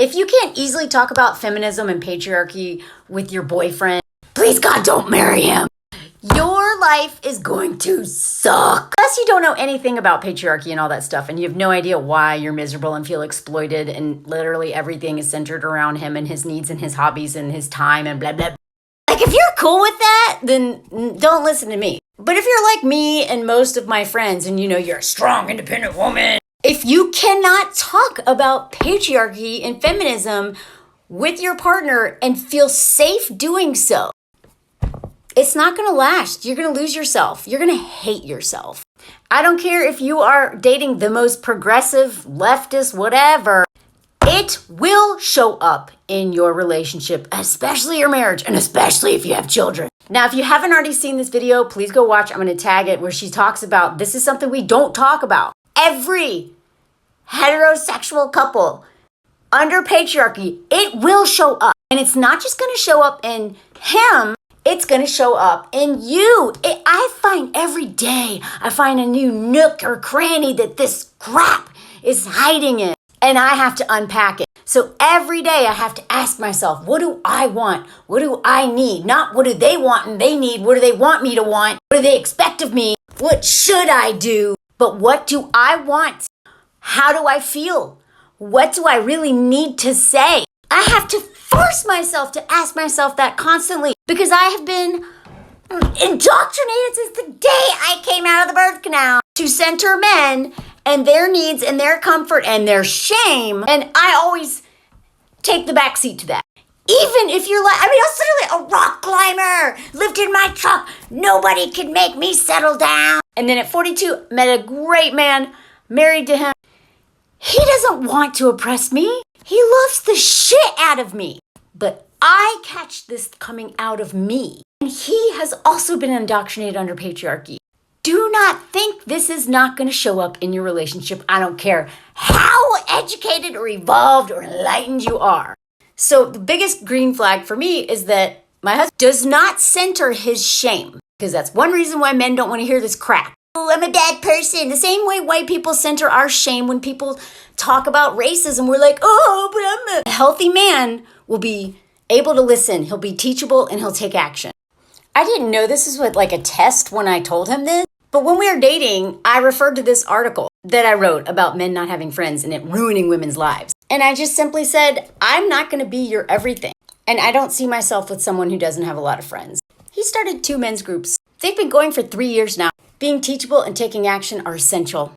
If you can't easily talk about feminism and patriarchy with your boyfriend, please God, don't marry him. Your life is going to suck. Unless you don't know anything about patriarchy and all that stuff, and you have no idea why you're miserable and feel exploited, and literally everything is centered around him and his needs and his hobbies and his time and blah, blah, blah. Like, if you're cool with that, then don't listen to me. But if you're like me and most of my friends, and you're a strong, independent woman, if you cannot talk about patriarchy and feminism with your partner and feel safe doing so, it's not going to last. You're going to lose yourself. You're going to hate yourself. I don't care if you are dating the most progressive, leftist, whatever. It will show up in your relationship, especially your marriage, and especially if you have children. Now, if you haven't already seen this video, please go watch. I'm going to tag it where she talks about this is something we don't talk about. Every heterosexual couple under patriarchy, it will show up. And it's not just going to show up in him. It's going to show up in you. I find every day, I find a new nook or cranny that this crap is hiding in. And I have to unpack it. So every day I have to ask myself, what do I want? What do I need? Not what do they want and they need? What do they want me to want? What do they expect of me? What should I do? But what do I want? How do I feel? What do I really need to say? I have to force myself to ask myself that constantly because I have been indoctrinated since the day I came out of the birth canal to center men and their needs and their comfort and their shame. And I always take the back seat to that. Even if you're like, I was literally a rock climber, lived in my truck. Nobody could make me settle down. And then at 42, met a great man, married to him. He doesn't want to oppress me. He loves the shit out of me. But I catch this coming out of me. And he has also been indoctrinated under patriarchy. Do not think this is not going to show up in your relationship. I don't care how educated or evolved or enlightened you are. So the biggest green flag for me is that my husband does not center his shame. Because that's one reason why men don't want to hear this crap. Oh, I'm a bad person. The same way white people center our shame when people talk about racism. We're like, oh, but I'm a healthy man will be able to listen. He'll be teachable and he'll take action. I didn't know this is like a test when I told him this. But when we were dating, I referred to this article that I wrote about men not having friends and it ruining women's lives. And I just simply said, I'm not going to be your everything. And I don't see myself with someone who doesn't have a lot of friends. He started 2 men's groups. They've been going for 3 years now. Being teachable and taking action are essential.